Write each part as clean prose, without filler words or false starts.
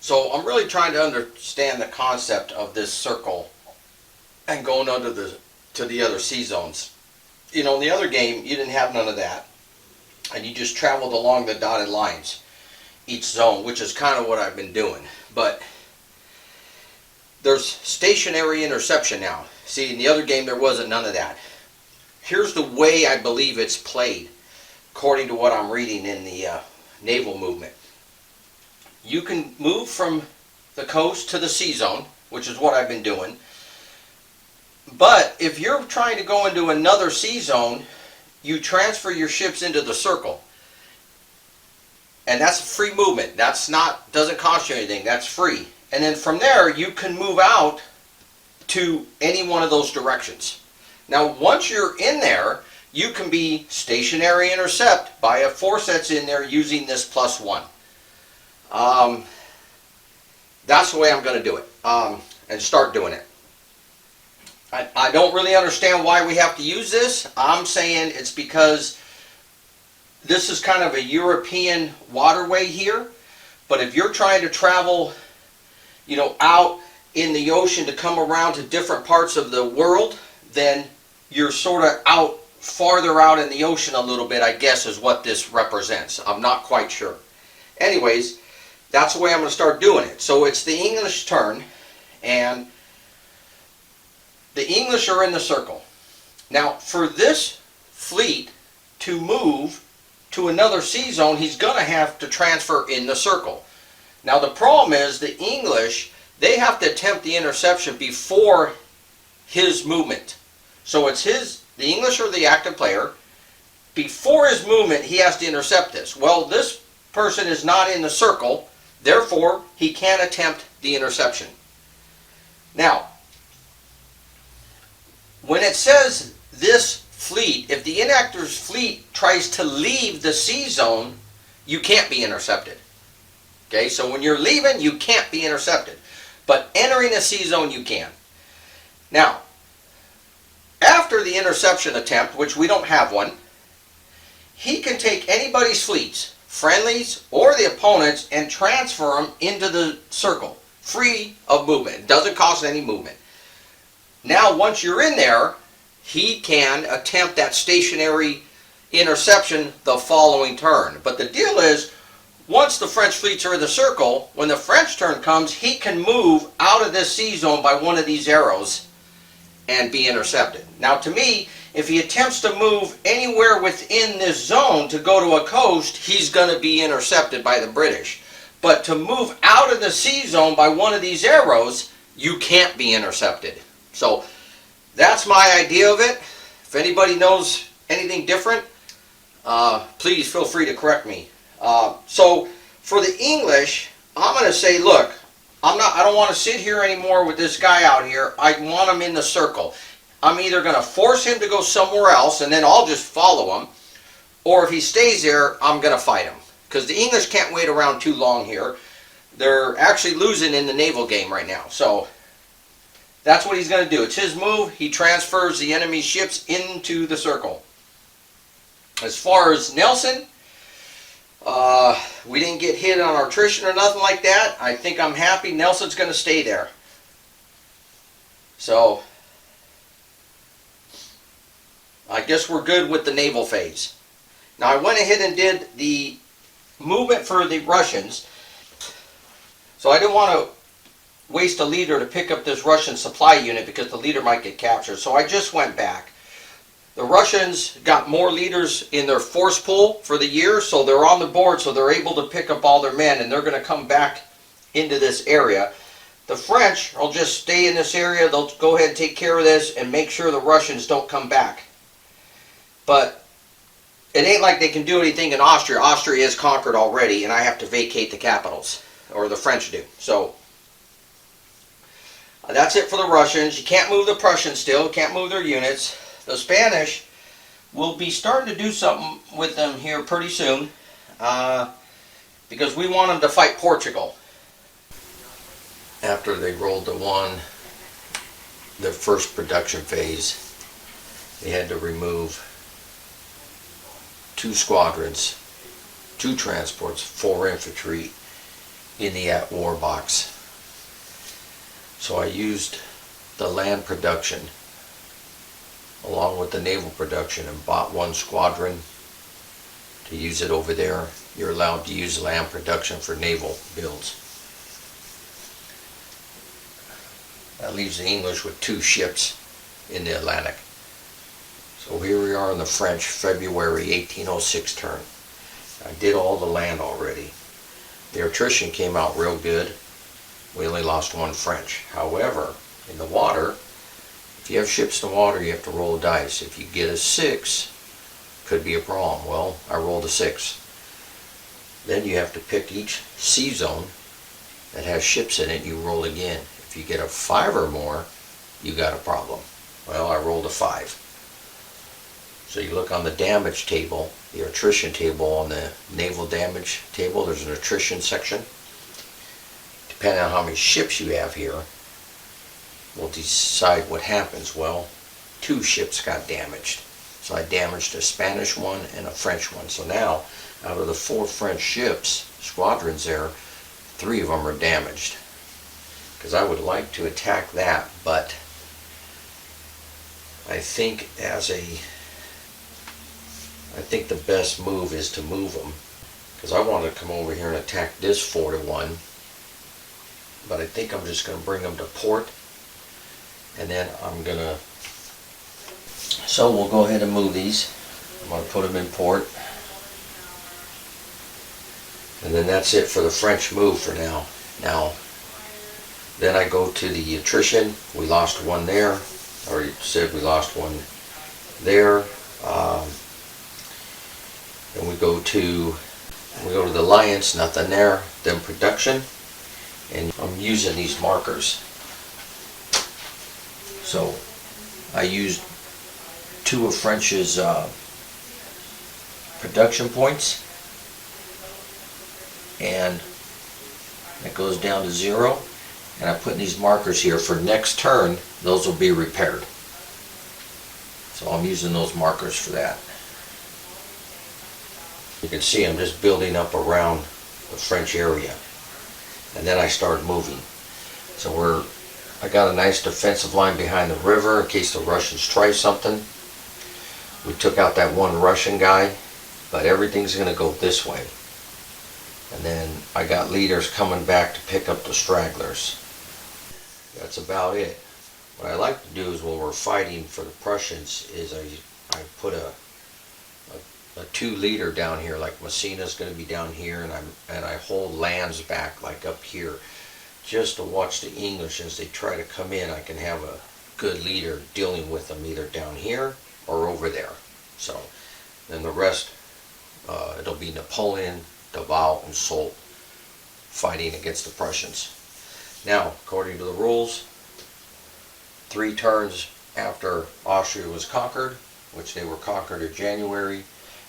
So I'm really trying to understand the concept of this circle and going under to the other sea zones. You know, in the other game, you didn't have none of that. And you just traveled along the dotted lines, each zone, which is kind of what I've been doing. But there's stationary interception now. See, in the other game, there wasn't none of that. Here's the way I believe it's played, according to what I'm reading in the naval movement. You can move from the coast to the sea zone, which is what I've been doing. But if you're trying to go into another sea zone, you transfer your ships into the circle. And that's free movement. Doesn't cost you anything. That's free. And then from there, you can move out to any one of those directions. Now, once you're in there, you can be stationary intercept by a force that's in there using this +1. That's the way I'm going to do it, and start doing it. I don't really understand why we have to use this. I'm saying it's because this is kind of a European waterway here. But if you're trying to travel, you know, out in the ocean to come around to different parts of the world, then you're sort of farther out in the ocean a little bit, I guess, is what this represents. I'm not quite sure. Anyways, that's the way I'm going to start doing it. So it's the English turn, and the English are in the circle. Now, for this fleet to move to another sea zone, he's going to have to transfer in the circle. Now, the problem is the English, they have to attempt the interception before his movement. So it's the English are the active player. Before his movement, he has to intercept this. Well, this person is not in the circle, therefore, he can't attempt the interception. Now, when it says this fleet, if the inactive's fleet tries to leave the sea zone, you can't be intercepted. Okay, so when you're leaving, you can't be intercepted. But entering a sea zone, you can. Now, after the interception attempt, which we don't have one, he can take anybody's fleets, friendlies or the opponents, and transfer them into the circle, free of movement. It doesn't cost any movement. Now, once you're in there, he can attempt that stationary interception the following turn. But the deal is, once the French fleets are in the circle, when the French turn comes, he can move out of this sea zone by one of these arrows and be intercepted. Now, to me, if he attempts to move anywhere within this zone to go to a coast, he's going to be intercepted by the British. But to move out of the sea zone by one of these arrows, you can't be intercepted. So that's my idea of it. If anybody knows anything different, please feel free to correct me. So for the English, I'm going to say, look, I don't want to sit here anymore with this guy out here. I want him in the circle. I'm either going to force him to go somewhere else, and then I'll just follow him, or if he stays there, I'm going to fight him. Because the English can't wait around too long here. They're actually losing in the naval game right now. So that's what he's going to do. It's his move. He transfers the enemy ships into the circle. As far as Nelson, we didn't get hit on our attrition or nothing like that. I think I'm happy. Nelson's going to stay there. So I guess we're good with the naval phase. Now, I went ahead and did the movement for the Russians. So I didn't want to waste a leader to pick up this Russian supply unit because the leader might get captured. So I just went back. The Russians got more leaders in their force pool for the year, so they're on the board, so they're able to pick up all their men, and they're going to come back into this area. The French will just stay in this area. They'll go ahead and take care of this and make sure the Russians don't come back. But it ain't like they can do anything in Austria. Austria is conquered already, and I have to vacate the capitals, or the French do. So that's it for the Russians. You can't move the Prussians still. Can't move their units. The Spanish will be starting to do something with them here pretty soon, because we want them to fight Portugal. After they rolled the their first production phase, they had to remove 2 squadrons, 2 transports, 4 infantry, in the at war box. So I used the land production along with the naval production and bought one squadron to use it over there. You're allowed to use land production for naval builds. That leaves the English with 2 ships in the Atlantic. So here we are in the French February 1806 turn. I did all the land already. The attrition came out real good. We only lost 1 French. However, in the water, if you have ships in the water, you have to roll a dice. If you get a 6, could be a problem. Well, I rolled a 6. Then you have to pick each sea zone that has ships in it, you roll again. If you get a 5 or more, you got a problem. Well, I rolled a 5. So you look on the damage table, the attrition table on the naval damage table, there's an attrition section. Depending on how many ships you have here, will decide what happens. Well, 2 ships got damaged. So I damaged a Spanish one and a French one. So now, out of the 4 French ships, squadrons there, 3 of them are damaged. Because I would like to attack that, but I think the best move is to move them. Because I want to come over here and attack this 4-1. But I think I'm just going to bring them to port. And then I'm going to... So we'll go ahead and move these. I'm going to put them in port. And then that's it for the French move for now. Now, then I go to the attrition. We lost 1 there. I already said we lost 1 there. Then we go to the alliance, nothing there. Then production. And I'm using these markers. So I used 2 of French's production points, and it goes down to 0, and I put in these markers here for next turn. Those will be repaired, so I'm using those markers for that. You can see I'm just building up around the French area, and then I start moving. So I got a nice defensive line behind the river in case the Russians try something. We took out that 1 Russian guy, but everything's going to go this way. And then I got leaders coming back to pick up the stragglers. That's about it. What I like to do is when we're fighting for the Prussians is I put a 2 leader down here, like Messina's going to be down here, and I hold lands back like up here, just to watch the English as they try to come in. I can have a good leader dealing with them either down here or over there. So then the rest, it'll be Napoleon, De Villeneuve, and Soult fighting against the Prussians. Now, according to the rules, 3 turns after Austria was conquered, which they were conquered in January,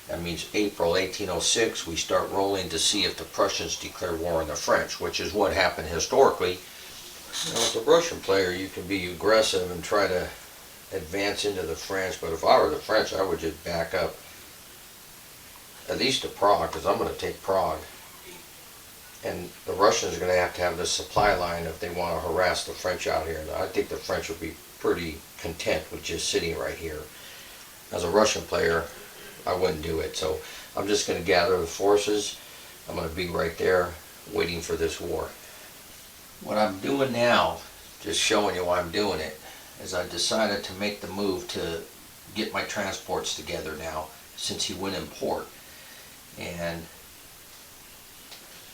that means April 1806, we start rolling to see if the Prussians declare war on the French, which is what happened historically. You know, as a Russian player, you can be aggressive and try to advance into the French, but if I were the French, I would just back up at least to Prague, because I'm going to take Prague. And the Russians are going to have this supply line if they want to harass the French out here. And I think the French will be pretty content with just sitting right here. As a Russian player, I wouldn't do it. So I'm just going to gather the forces. I'm going to be right there waiting for this war. What I'm doing now, just showing you why I'm doing it, is I decided to make the move to get my transports together now, since he went in port. And,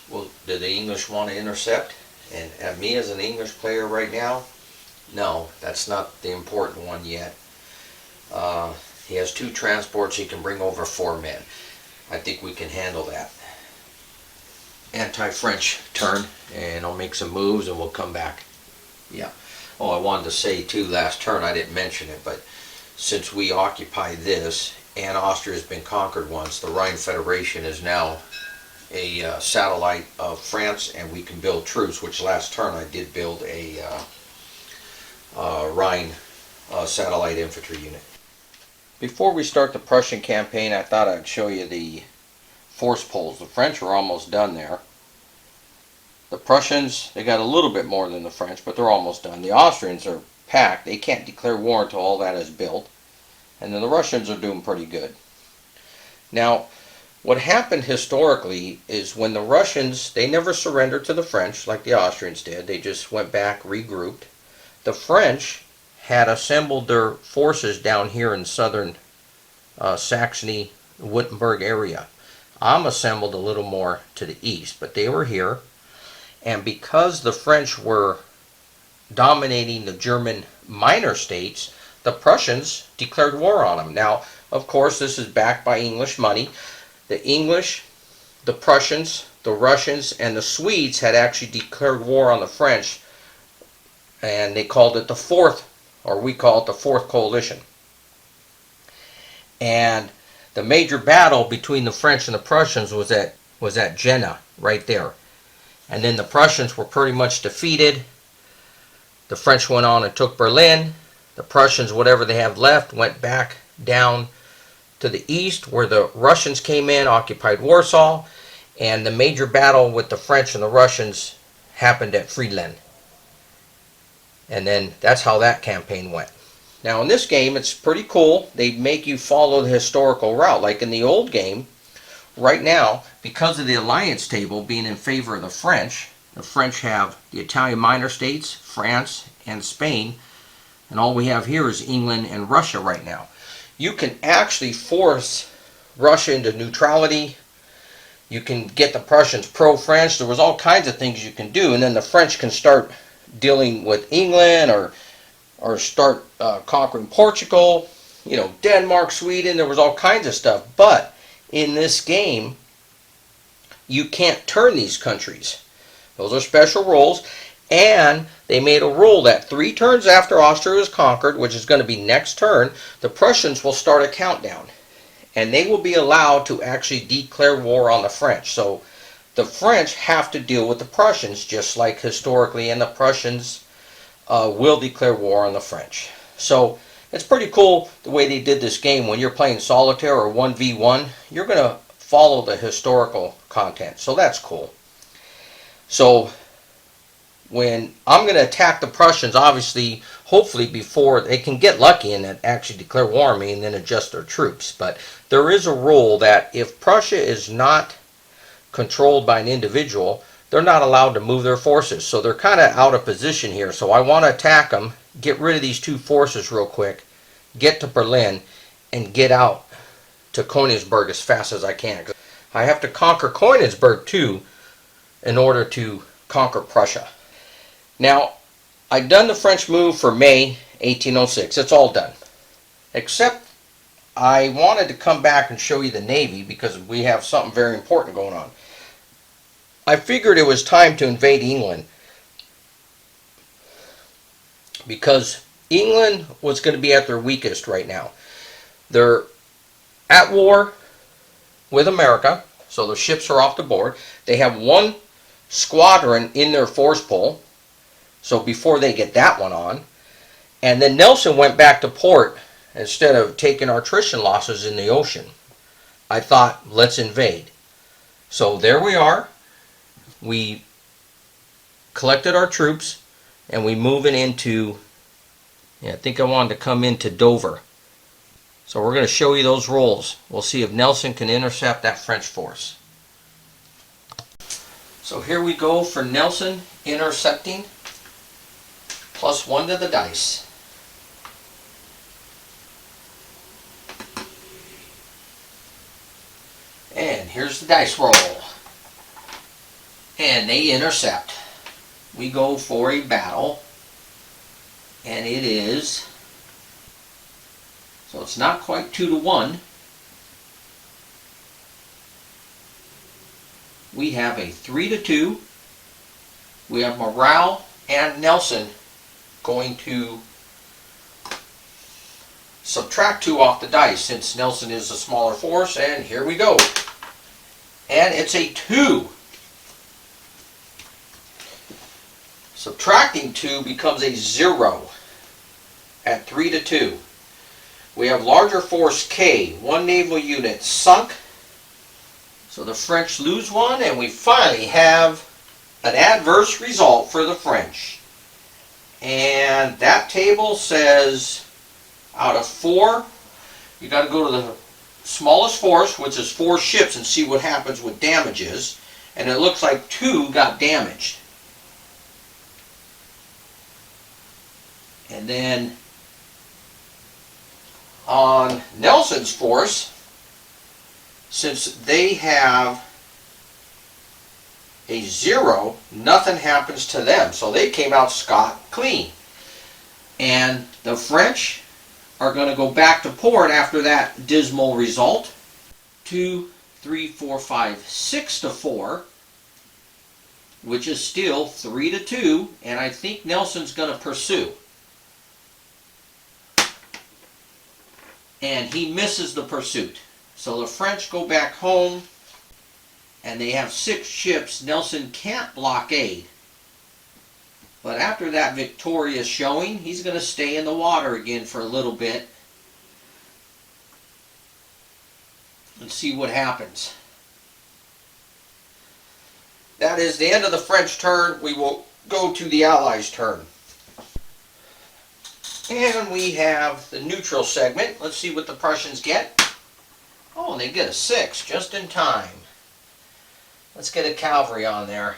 well, do the English want to intercept? And at me as an English player right now, no, that's not the important one yet. He has 2 transports, he can bring over 4 men. I think we can handle that. Anti-French turn, and I'll make some moves and we'll come back. Yeah. Oh, I wanted to say too, last turn I didn't mention it, but since we occupy this, and Austria has been conquered once, the Rhine Federation is now a satellite of France, and we can build troops, which last turn I did build a Rhine satellite infantry unit. Before we start the Prussian campaign, I thought I'd show you the force poles. The French are almost done there. The Prussians, they got a little bit more than the French, but they're almost done. The Austrians are packed. They can't declare war until all that is built. And then the Russians are doing pretty good. Now, what happened historically is when the Russians, they never surrendered to the French like the Austrians did. They just went back, regrouped. The French had assembled their forces down here in southern Saxony, Wittenberg area. I'm assembled a little more to the east, but they were here. And because the French were dominating the German minor states, the Prussians declared war on them. Now, of course, this is backed by English money. The English, the Prussians, the Russians, and the Swedes had actually declared war on the French, and they called it the Fourth, or we call it the Fourth Coalition. And the major battle between the French and the Prussians was at Jena, right there. And then the Prussians were pretty much defeated. The French went on and took Berlin. The Prussians, whatever they have left, went back down to the east, where the Russians came in, occupied Warsaw, and the major battle with the French and the Russians happened at Friedland. And then that's how that campaign went. Now in this game, it's pretty cool. They make you follow the historical route. Like in the old game, right now, because of the alliance table being in favor of the French have the Italian minor states, France, and Spain, and all we have here is England and Russia right now. You can actually force Russia into neutrality. You can get the Prussians pro-French. There was all kinds of things you can do, and then the French can start dealing with England or start conquering Portugal, you know, Denmark, Sweden. There was all kinds of stuff. But in this game, you can't turn these countries. Those are special rules. And they made a rule that 3 turns after Austria is conquered, which is going to be next turn, the Prussians will start a countdown. And they will be allowed to actually declare war on the French. So the French have to deal with the Prussians, just like historically, and the Prussians will declare war on the French. So it's pretty cool the way they did this game. When you're playing solitaire or 1v1, you're going to follow the historical content. So that's cool. So when I'm going to attack the Prussians, obviously, hopefully before they can get lucky and actually declare war on me and then adjust their troops. But there is a rule that if Prussia is not controlled by an individual, they're not allowed to move their forces. So they're kind of out of position here. So I want to attack them, get rid of these 2 forces real quick, get to Berlin, and get out to Königsberg as fast as I can. I have to conquer Königsberg too in order to conquer Prussia. Now, I've done the French move for May 1806. It's all done. Except I wanted to come back and show you the Navy because we have something very important going on. I figured it was time to invade England because England was going to be at their weakest right now. They're at war with America, so the ships are off the board. They have 1 squadron in their force pool. So before they get that one on, and then Nelson went back to port instead of taking our attrition losses in the ocean. I thought, let's invade. So there we are. We collected our troops, and we moving into, I think I wanted to come into Dover. So we're going to show you those rolls. We'll see if Nelson can intercept that French force. So here we go for Nelson intercepting. +1 to the dice. And here's the dice roll. And they intercept. We go for a battle. And it is, so it's not quite 2 to 1. We have a 3 to 2. We have morale and Nelson going to subtract 2 off the dice since Nelson is a smaller force, and here we go. And it's a 2. Subtracting 2 becomes a 0 at 3 to 2. We have larger force K, 1 naval unit sunk. So the French lose 1, and we finally have an adverse result for the French. And that table says out of 4, you got to go to the smallest force, which is 4 ships, and see what happens with damages. And it looks like 2 got damaged. And then on Nelson's force, since they have a 0, nothing happens to them. So they came out scot clean. And the French are going to go back to port after that dismal result. 2, 3, 4, 5, 6 to 4, which is still 3 to 2, and I think Nelson's going to pursue. And he misses the pursuit. So the French go back home, and they have 6 ships. Nelson can't blockade. But after that victorious showing, he's going to stay in the water again for a little bit and see what happens. That is the end of the French turn. We will go to the Allies' turn. And we have the neutral segment. Let's see what the Prussians get. Oh, and they get a 6 just in time. Let's get a cavalry on there.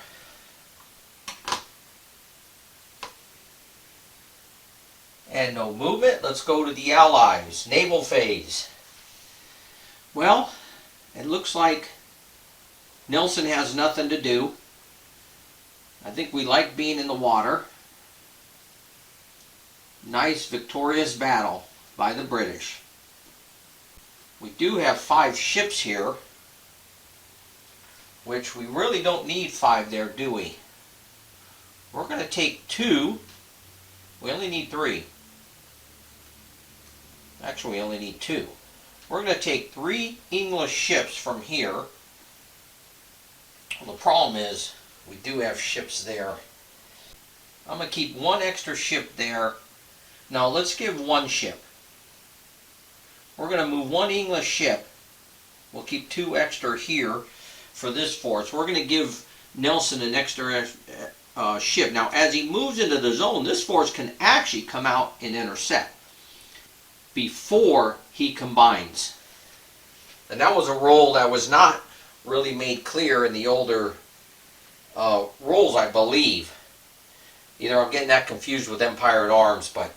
And no movement. Let's go to the Allies. Naval phase. Well, it looks like Nelson has nothing to do. I think we like being in the water. Nice victorious battle by the British. We do have 5 ships here, which we really don't need 5 there, do we? We're going to take 2. We only need 3. Actually, we only need 2. We're going to take 3 English ships from here. Well, the problem is we do have ships there. I'm going to keep 1 extra ship there. Now let's give 1 ship. We're going to move 1 English ship. We'll keep 2 extra here for this force. We're going to give Nelson an extra ship. Now as he moves into the zone, this force can actually come out and intercept before he combines. And that was a role that was not really made clear in the older roles, I believe. Either I'm getting that confused with Empire at Arms, but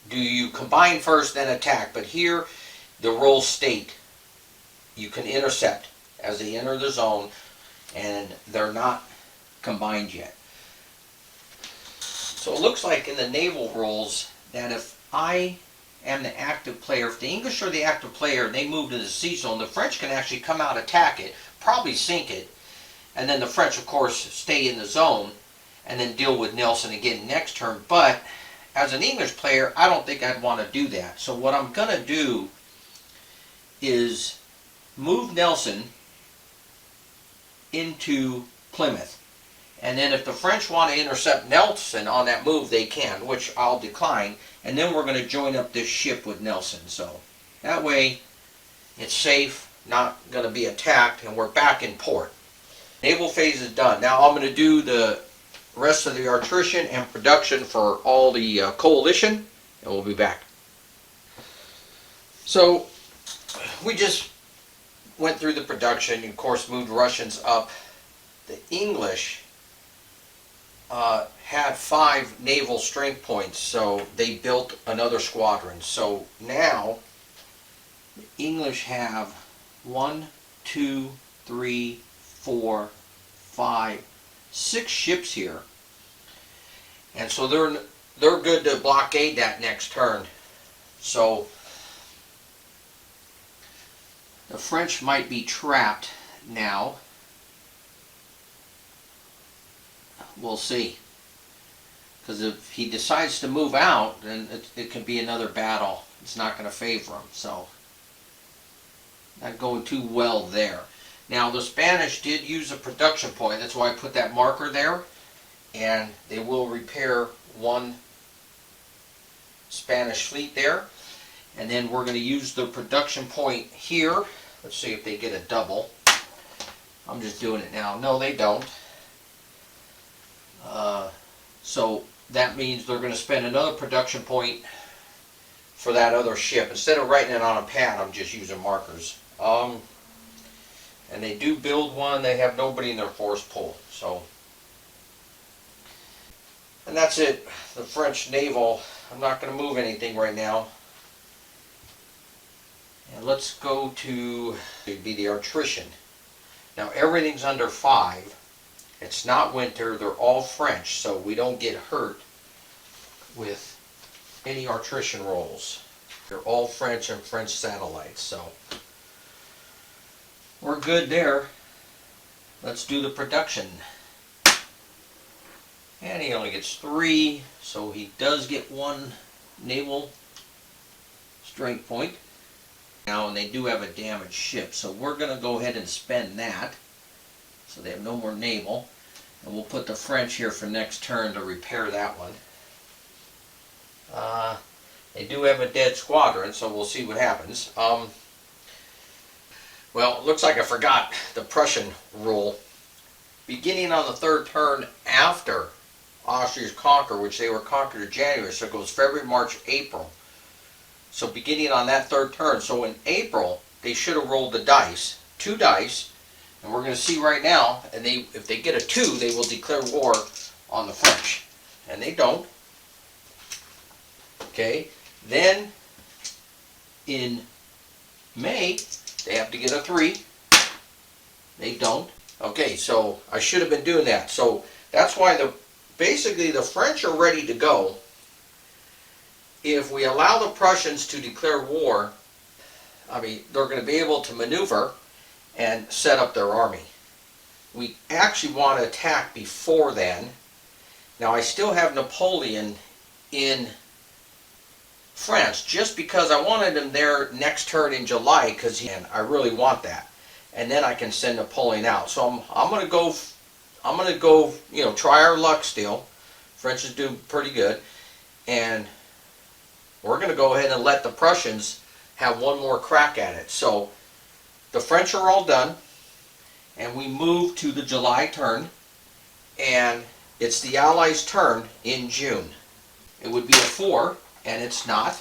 do you combine first then attack? But here the roles state you can intercept as they enter the zone, and they're not combined yet. So it looks like in the naval roles that if I am the active player, if the English are the active player and they move to the sea zone, the French can actually come out, attack it, probably sink it, and then the French of course stay in the zone and then deal with Nelson again next turn. But as an English player, I don't think I'd want to do that. So what I'm going to do is move Nelson into Plymouth. And then if the French want to intercept Nelson on that move, they can, which I'll decline. And then we're going to join up this ship with Nelson. So that way it's safe, not going to be attacked, and we're back in port. Naval phase is done. Now I'm going to do the rest of the attrition and production for all the coalition, and we'll be back. So we just went through the production, of course moved Russians up. The English had 5 naval strength points, so they built another squadron. So now the English have 1, 2, 3, 4, 5, 6 ships here, and so they're good to blockade that next turn. So the French might be trapped now. We'll see, because if he decides to move out, then it could be another battle. It's not going to favor him, so not going too well there. Now the Spanish did use a production point. That's why I put that marker there, and they will repair 1 Spanish fleet there, and then we're going to use the production point here. Let's see if they get a double. I'm just doing it now. No, they don't. So that means they're going to spend another production point for that other ship. Instead of writing it on a pad, I'm just using markers. And they do build one. They have nobody in their force pool. So, and that's it. The French naval. I'm not going to move anything right now. And let's go to, it'd be the attrition. Now everything's under 5. It's not winter. They're all French, so we don't get hurt with any attrition rolls. They're all French and French satellites, so we're good there. Let's do the production. And he only gets 3, so he does get 1 naval strength point. Now, and they do have a damaged ship, so we're going to go ahead and spend that. So they have no more naval. And we'll put the French here for next turn to repair that one. They do have a dead squadron, so we'll see what happens. Well, it looks like I forgot the Prussian rule. Beginning on the 3rd turn after Austria's conquer, which they were conquered in January, so it goes February, March, April. So beginning on that 3rd turn, so in April, they should have rolled the dice, 2 dice, and we're going to see right now, and if they get a 2, they will declare war on the French. And they don't. Okay, then in May, they have to get a 3. They don't. Okay, so I should have been doing that. So that's why basically the French are ready to go. If we allow the Prussians to declare war, I mean, they're going to be able to maneuver and set up their army. We actually want to attack before then. Now, I still have Napoleon in France just because I wanted him there next turn in July, because I really want that. And then I can send Napoleon out. So I'm going to go, you know, try our luck still. French is doing pretty good. And we're going to go ahead and let the Prussians have one more crack at it. So the French are all done, and we move to the July turn, and it's the Allies' turn in June. It would be a 4, and it's not.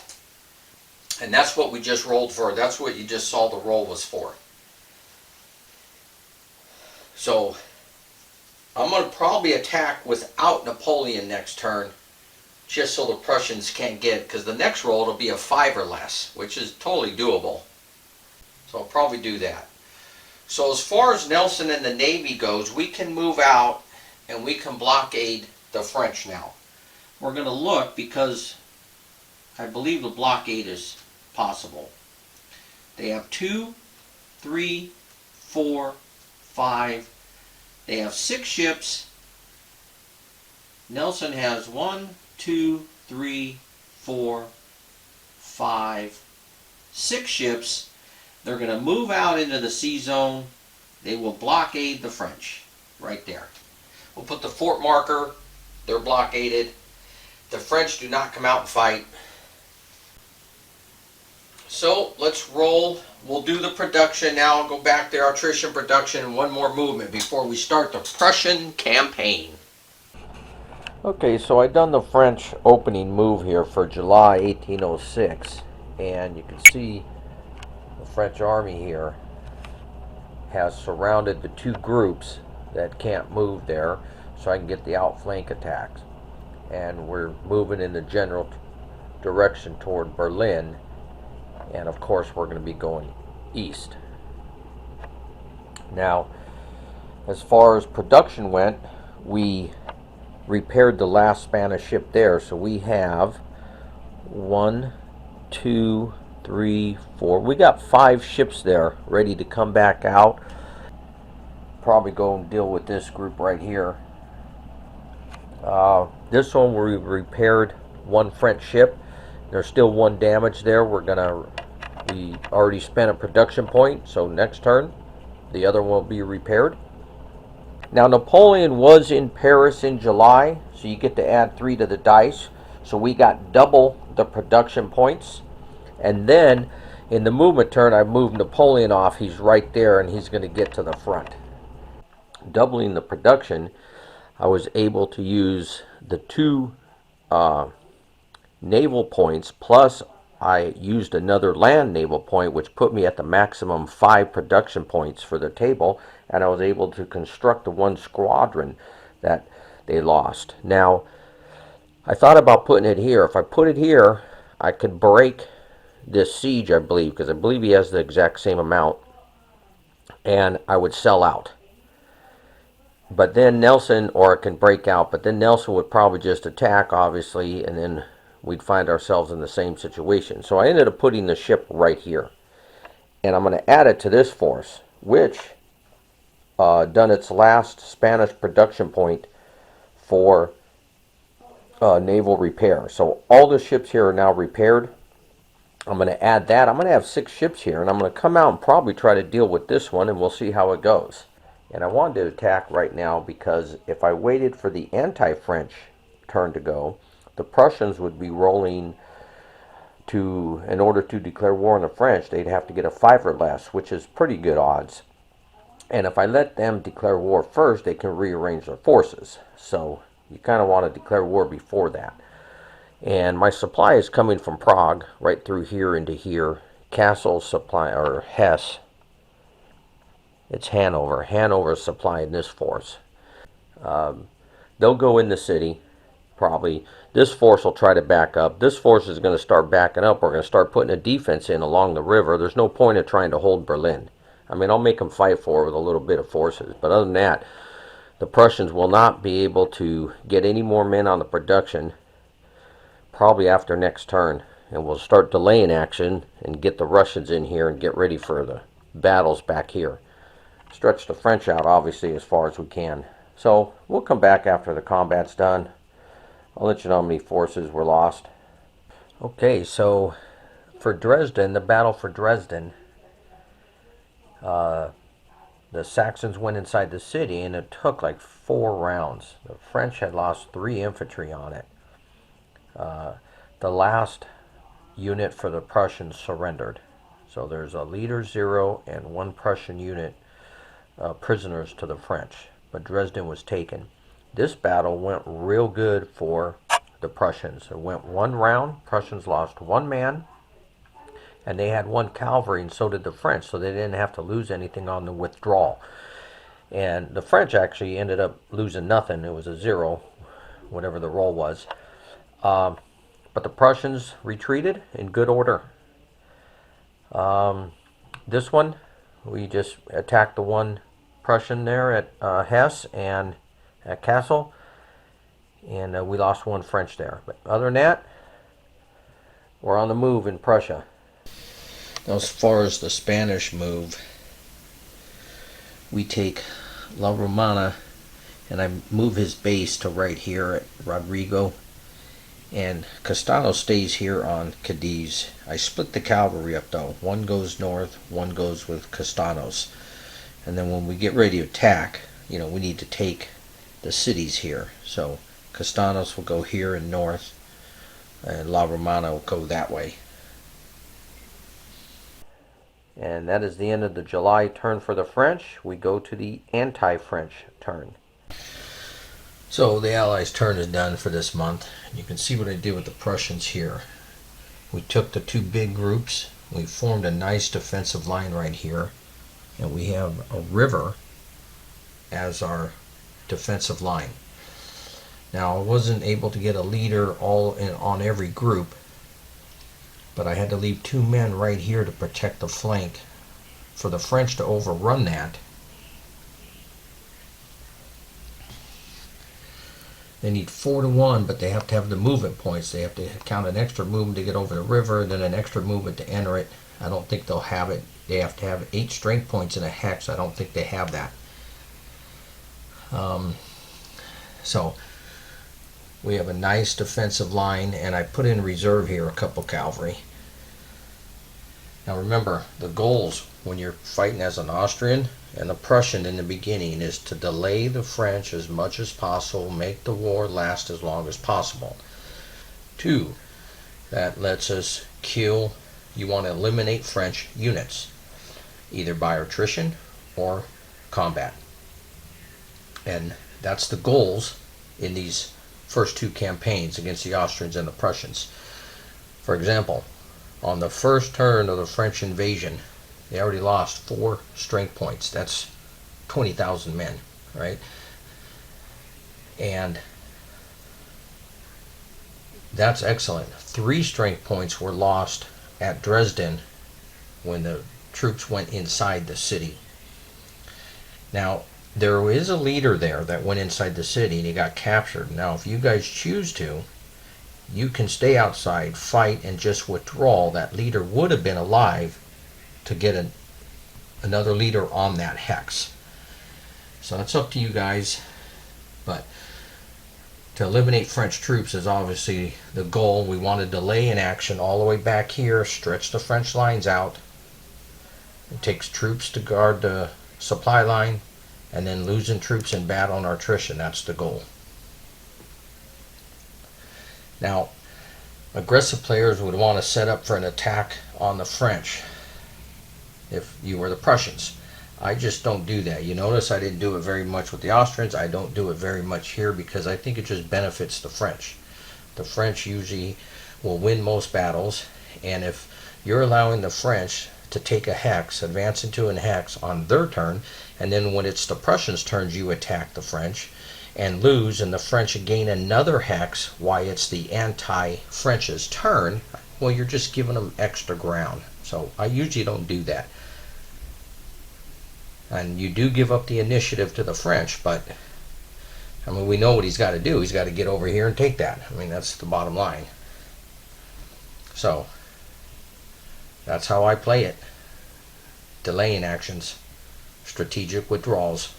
And that's what we just rolled for. That's what you just saw the roll was for. So I'm going to probably attack without Napoleon next turn, just so the Prussians can't get it, because the next roll will be a 5 or less, which is totally doable. So I'll probably do that. So as far as Nelson and the Navy goes, we can move out and we can blockade the French now. We're going to look, because I believe the blockade is possible. They have 2, 3, 4, 5. They have 6 ships. Nelson has 1, 2, 3, 4, 5, 6 ships. They're going to move out into the sea zone. They will blockade the French right there. We'll put the fort marker. They're blockaded. The French do not come out and fight. So let's roll. We'll do the production now. I'll go back to our attrition production and one more movement before we start the Prussian campaign. Okay, so I've done the French opening move here for July 1806, and you can see the French army here has surrounded the 2 groups that can't move there, so I can get the outflank attacks. And we're moving in the general direction toward Berlin, and of course we're going to be going east. Now, as far as production went, we repaired the last Spanish ship there, so we have 1, 2, 3, 4. We got 5 ships there ready to come back out. Probably go and deal with this group right here. This one we repaired 1 French ship. There's still 1 damage there. We already spent a production point, so next turn the other one will be repaired. Now, Napoleon was in Paris in July, so you get to add 3 to the dice. So we got double the production points. And then in the movement turn, I moved Napoleon off. He's right there, and he's going to get to the front. Doubling the production, I was able to use the two naval points, plus I used another land naval point, which put me at the maximum 5 production points for the table, and I was able to construct the one squadron that they lost. Now, I thought about putting it here. If I put it here, I could break this siege, I believe, because I believe he has the exact same amount, and I would sell out. But then Nelson, or it can break out, but then Nelson would probably just attack, obviously, and then we'd find ourselves in the same situation. So I ended up putting the ship right here. And I'm going to add it to this force, which done its last Spanish production point for naval repair. So all the ships here are now repaired. I'm going to add that. I'm going to have 6 ships here, and I'm going to come out and probably try to deal with this one, and we'll see how it goes. And I wanted to attack right now because if I waited for the anti-French turn to go, the Prussians would be rolling to, in order to declare war on the French, they'd have to get a 5 or less, which is pretty good odds. And if I let them declare war first, they can rearrange their forces. So you kind of want to declare war before that. And my supply is coming from Prague, right through here into here. Castle supply, or Hesse. It's Hanover. Hanover is supplying this force. They'll go in the city, probably. This force will try to back up. This force is going to start backing up. We're going to start putting a defense in along the river. There's no point in trying to hold Berlin. I mean, I'll make them fight for it with a little bit of forces. But other than that, the Prussians will not be able to get any more men on the production probably after next turn. And we'll start delaying action and get the Russians in here and get ready for the battles back here. Stretch the French out, obviously, as far as we can. So we'll come back after the combat's done. I'll let you know how many forces were lost. Okay, so for Dresden, the battle for Dresden, the Saxons went inside the city, and it took like 4 rounds. The French had lost 3 infantry on it. The last unit for the Prussians surrendered. So there's a leader 0 and 1 Prussian unit prisoners to the French, but Dresden was taken. This battle went real good for the Prussians. It went 1 round. Prussians lost 1 man, and they had 1 cavalry, and so did the French, so they didn't have to lose anything on the withdrawal. And the French actually ended up losing nothing. It was a 0, whatever the roll was. But the Prussians retreated in good order. This one, we just attacked the 1 Prussian there at Hesse and at Kassel, and we lost 1 French there. But other than that, we're on the move in Prussia. Now, as far as the Spanish move, we take La Romana, and I move his base to right here at Rodrigo, and Castano stays here on Cadiz. I split the cavalry up though. 1 goes north, 1 goes with Castanos. And then when we get ready to attack, we need to take the cities here. So Castanos will go here in north, and La Romana will go that way. And that is the end of the July turn for the French. We go to the anti-French turn. So the Allies' turn is done for this month. You can see what I did with the Prussians here. We took the 2 big groups. We formed a nice defensive line right here. And we have a river as our defensive line. Now, I wasn't able to get a leader on every group, but I had to leave 2 men right here to protect the flank for the French to overrun that. They need 4 to 1, but they have to have the movement points. They have to count an extra movement to get over the river, then an extra movement to enter it. I don't think they'll have it. They have to have 8 strength points in a hex. I don't think they have that. So we have a nice defensive line, and I put in reserve here a couple cavalry. Now remember, the goals when you're fighting as an Austrian and a Prussian in the beginning is to delay the French as much as possible, make the war last as long as possible. 2, that lets us kill, you want to eliminate French units, either by attrition or combat. And that's the goals in these first two campaigns against the Austrians and the Prussians. For example, on the first turn of the French invasion, they already lost 4 strength points. That's 20,000 men, right? And that's excellent. 3 strength points were lost at Dresden when the troops went inside the city. Now, there is a leader there that went inside the city and he got captured. Now, if you guys choose to, you can stay outside, fight, and just withdraw. That leader would have been alive to get another leader on that hex. So it's up to you guys. But to eliminate French troops is obviously the goal. We want to delay in action all the way back here, stretch the French lines out. It takes troops to guard the supply line, and then losing troops in battle and attrition. That's the goal. Now, aggressive players would want to set up for an attack on the French if you were the Prussians. I just don't do that. You notice I didn't do it very much with the Austrians. I don't do it very much here because I think it just benefits the French. The French usually will win most battles, and if you're allowing the French to take a hex, advance into an hex on their turn, and then when it's the Prussians' turns, you attack the French and lose, and the French gain another hex while it's the anti-French's turn, well, you're just giving them extra ground. So I usually don't do that. And you do give up the initiative to the French, but I mean, we know what he's got to do. He's got to get over here and take that. I mean, that's the bottom line. So that's how I play it. Delaying actions, strategic withdrawals.